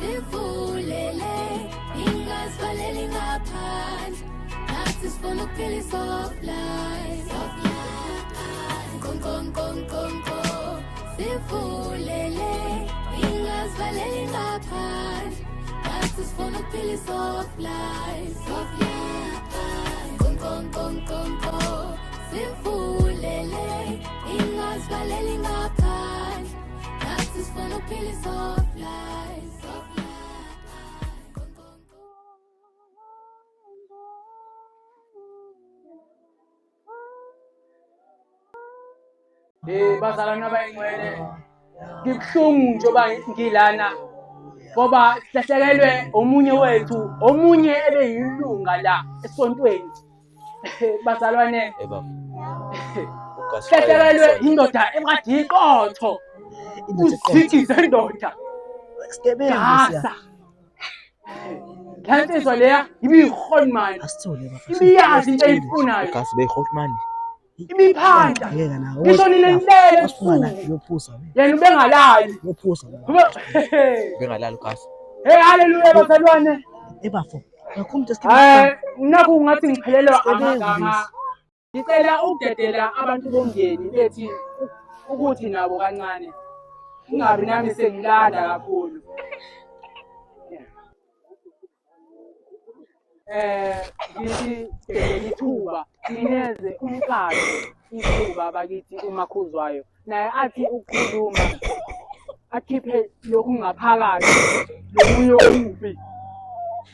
Sivulele ingasivaleli ngaphandle nathi sifuna ukuphila i-soft life. Sivulele ingasivaleli ngaphandle nathi sifuna ukuphila i-soft life. Sivulele ingasivaleli ngaphandle nathi sifuna ukuphila i-soft life. Bazalwane abayingcwele, ngikuhlungu njengoba ngilana ngoba silahlekelwe omunye wethu, omunye ebeyilunga la esontweni. Bazalwane, silahlekelwe indoda ekade iqotho, usithi zendoda Gasa. Le nsizwa leya ibiyihonimani, ibiyazi into ayifunayo, ibiphanda ngisho nina nilele ebusuku yena ubengalali. Hey, haleluya bazalwane. Nakho ungathi ngiphelelwa amagama. Ngicela ukudedela abantu bomndeni bethi ukuthi nabo kancane ingabi nami sengilanda kakhulu. Ngithi ithuba sineze umqalo ithuba bakithi uMakhuzwayo naye athi ukukhuluma akhiphe lokhu ngaphakathi lomunye okubi.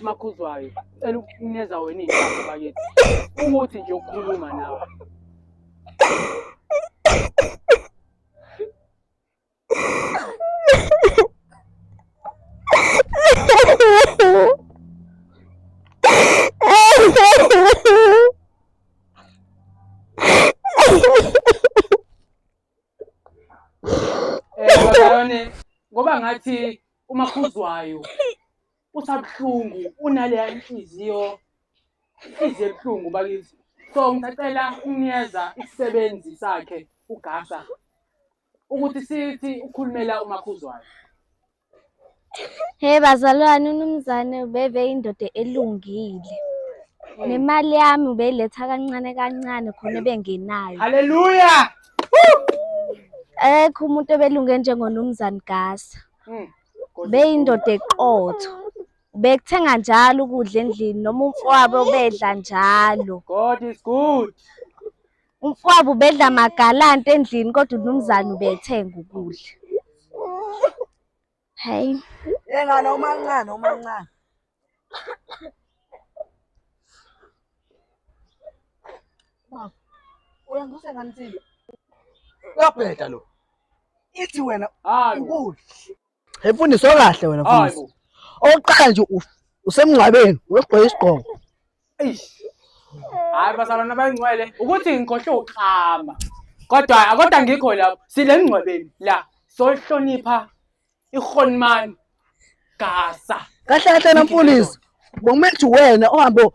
Makhuzwayo cela ukunikeza wena igama bakithi ukuthi nje ukukhuluma nawe. Bazalwane, ngoba ngathi uMakhuzwayo usabuhlungu unaleya inhliziyo ebuhlungu bakithi. So ngicela ukunikeza isisebenzi sakhe uGasa ukuthi sithi ukhulumela uMakhuzwayo. Hey bazalwane, uNumzane ubeve indoda elungile. Nemali yami ubeyiletha kancane kancane khona bengenayo. Haleluya! Ekho umuntu obelunge njengoNumzane Gasa. Beyindoda eqotho. Bekuthenga njalo ukudla endlini noma umfowabo obedla njalo. God is good. Umfowabo ubedla magalanti endlini kodwa uNumzane ubethenga ukudla. Hey. Engana umancane. Uyangise ngani? Uyabheda lo. Ithi wena ukudla. Efundiswa kahle wena mfundisi. Oqala nje usemngcwabeni uyogqoka isigqoko. Hayi bazalwane abayingcwele ukuthi ngikhohle uqhama. Kodwa ngikho lapho sile mngcwabeni la sohlonipha ihonimani Gasa. Kahle na mfundisi. Bokumethi wena ohamba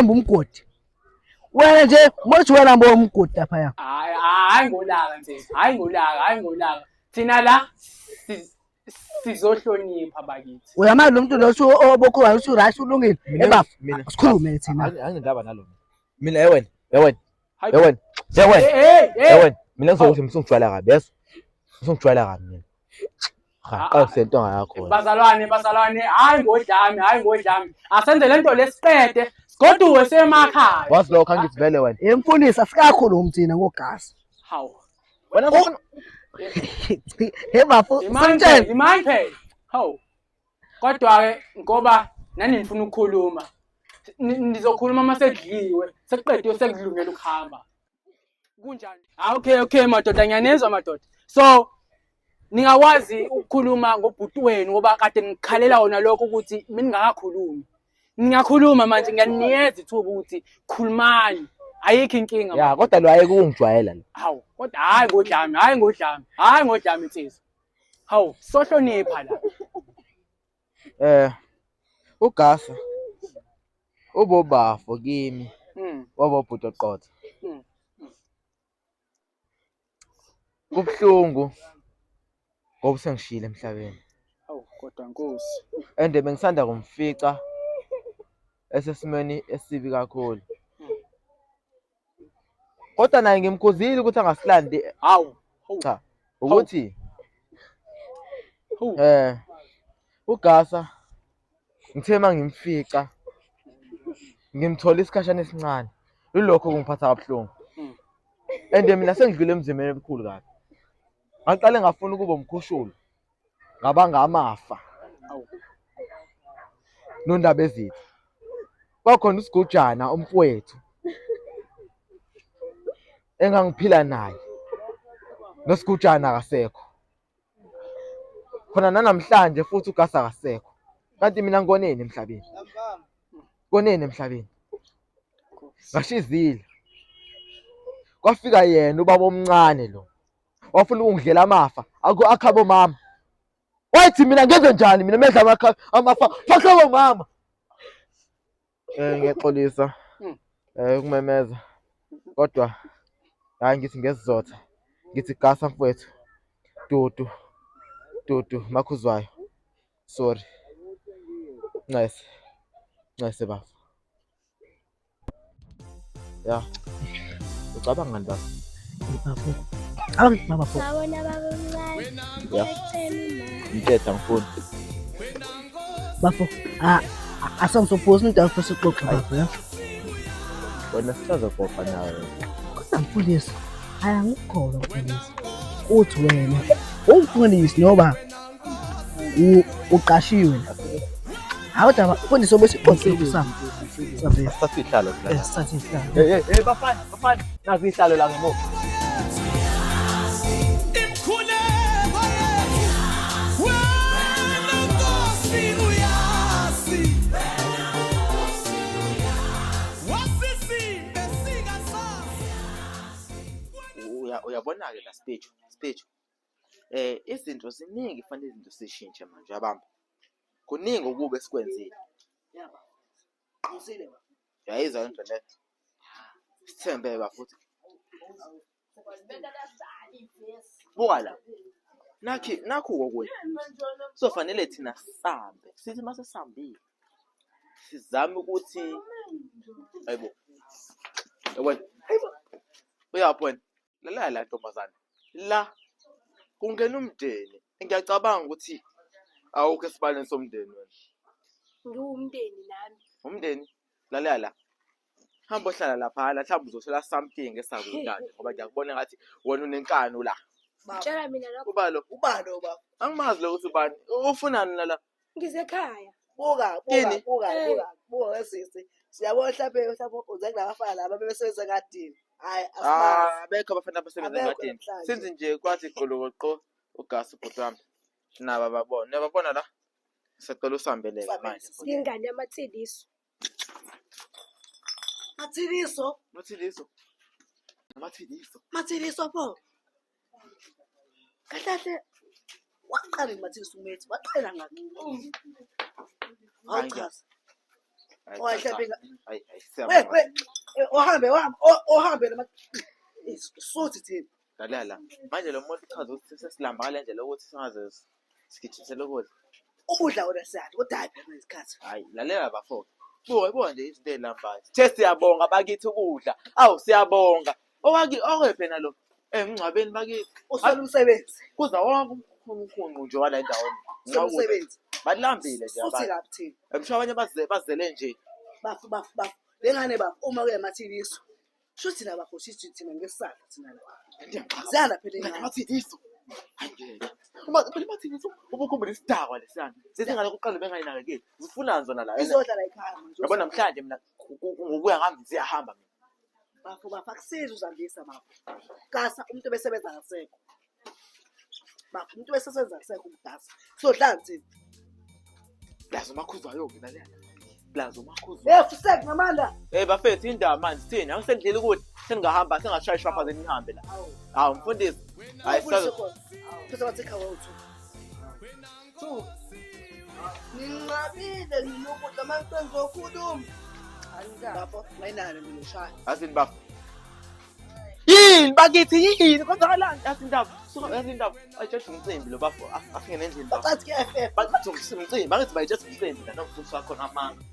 umgodi. Wena nje mothi wena hamba umgodi lapha ya. Hayi ngolaka nje. Hayi ngolaka. Thina la sizohlonipha bakithi. Uyamazi lo muntu lo obokho uthi right ulungile. Ebafu sikhulume thina. Angindaba nalo. Mina yewena. Mina ngizokuthi ngizongijwayela kabi, yes. Ngizongijwayela kabi mina. Qala sentonga yakho. Bazalwane, hayi ngodlami. Asenze lento lesiqede, sigoduwe semakhaya. Wazi lokho angithi vele wena. Emfundisi asikakho lo mthina ngoGasa. Hawu. Wena ngofuna Ebafu imani phela. Hawu. Kodwa-ke ngoba nani nifuna ukukhuluma. Nizokhuluma masedliwe, sekuqediwe sekudlungela ukuhamba. Kunjani? Okay madoda, ngiyanezwa madoda. So ningakwazi ukukhuluma ngobhuti wenu ngoba kade ngikhalela wona lokho ukuthi mina ngakakhulumi. Ngiyakhuluma manje, ngiyaninikeza ithuba ukuthi khulumani. Ayikho inkinga. Ya kodwa lo ayeke ungijwayela lo. Hawu, kodwa hayi ngodlami insizwa. Hawu, sohlonipha la. uGasa ubobafo kimi. Wabobhuti oqotho. Kubhlungu ngoba usengishiyile emhlabeni. Awu kodwa Nkosi. And bengisanda kumfica esesimeni esibi kakhulu. Kodwa naye ngimkhuzile ukuthi angasilandi. Hawu. Cha, ukuthi Hawu. uGasa ngithe mangimfica ngimthola isikhashana esincane. Yilokho kungiphatha kabuhlungu. And mina sengidlule emzimeni ebukhulu kabi. Ngaqale ngafuna ukuba umkhushulu. Ngabanga amafa. Awu. Nondaba ezithu. Kwakhona uSigujana umfowethu. Engangiphila naye. NoSigujana akasekho. Khona namhlanje futhi uGasa akasekho. Kanti mina ngoneni emhlabeni? Koneni emhlabeni? Ngashizile. Kwafika yena ubaba omncane lo. Wafuna ukungidlela amafa. Akhabo mama. Wathi mina ngenze njani mina medla amafa. Fakhabo mama. Ngiyaxolisa. Ukumemeza. Kodwa hayi ngithi ngesizotha. Ngithi Gasa mfowethu. Dudu makhuzwayo. Sorry. Nice baba. Ya. Ucabanga ngani baba? Bafo. Awuthi bafo. Sawona baba mncane. Ya. Ngithetha mfundi. Bafo. Asangisophose into afisa ukuxoxa bafo ya. Wena sisazoxoxa nawe. Kodwa mfundisi, ayangikholwa mfundisi. Uthi wena umfundisi noba uqashiwe. Awuthi abafundisi obesixoxile sami. Savela. Sasihlalo la. Sasihlalo. Bafana. Nazi ihlalo la ngemuva. Uyabona-ke la stage. Izinto ziningi kufanele izinto sishintshe manje yabamba. Kuningi okubi esikwenzile. Yayizwa into le. Sithembe bafuthi. Buka la. Nakho kokuya. So fanele thina sambe. Sithi mase sambile. Sizame ukuthi hayibo. Yabona. Uyapho la ntombazana. La kungena umndeni. Ngiyacabanga ukuthi awukho esibaleni somndeni wena. Ngiwumndeni nami. Umndeni la. Hamba ohlala lapha mhlawumbe uzothola something esakudala ngoba ngiyakubona ngathi wena unenkani la. Tshela mina lokho. Ubalo baba. Angimazi lo ukuthi ubani. Ufunani la? Ngisekhaya. Buka sisi. Siyabona mhlawumbe uze kulabafana laba bebesebenza ngadini. Hayi Bekho abafana abasebenza ngadini. Senze nje kwathi gqoloqo uGasa ubhuti wami. Naba babona. Niyababona la? Sicela usambeleke manje. Ngingane yamathiliso. Mathiliso pho. Kahle waqala imathiliso umethi. Waqala ngani? Awuchaza. Ohambe sothi thina. La. Manje lo muntu uchaza ukuthi sesilamba ngale ndlela ukuthi singaze sigijisele ukudla. Ukudla wona siyathi kodwa hayi phela isikhathi. Hayi lalela bafo. Buka nje izinto ezilambayo. Sithe siyabonga bakithi ukudla. Awu siyabonga. Okephe nalo emngcwabeni bakithi. Usala umsebenzi. Kuza wonke umkhunqu nje wala endaweni. Umsebenzi. Balambile nje Futhi abantu. kabuthini. Emsho abanye bazele nje. Bafu. Lengane bafo uma kuye mathiliso. Shuthi la bafo sithi thina ngesandla thina la. Zala phela ingane. Mathiliso. Angeke. Uma mathiliso ubukhumbula isidakwa lesiyana. Sithi ngale kuqala bengayinakekeli. Zifuna zona la. Izodla la ekhaya manje. Yabona namhlanje mina ngokuya ngami siyahamba mina. Bafo akusiza uzandisa bafo. Gasa umuntu besebenza ngasekho. Bafo umuntu besebenza ngasekho uGasa. Sodlala thina. Lazo makhuzwa yonke lalela. Lazo makhuzwa. Fusek ngamanda. Bafethu indaba manje sithini? Angisendlela ukuthi sengahamba sengashaya ishwapha zenihambe la. Hawu mfundisi. Hayi sazo. Phela wathi khawa uthu. Ninqabile nginokudla manje zokhuluma. Bafo mayinalo ngishaya. Asini bafo. Yini bakithi yini kwenzakalani asindaba? suka yazi indaba ayitshela umcimbi lo bafo afike nendlela bacathi ke FF bathi umcimbi bathi bayitshela umcimbi la nokuthi sakhona amanga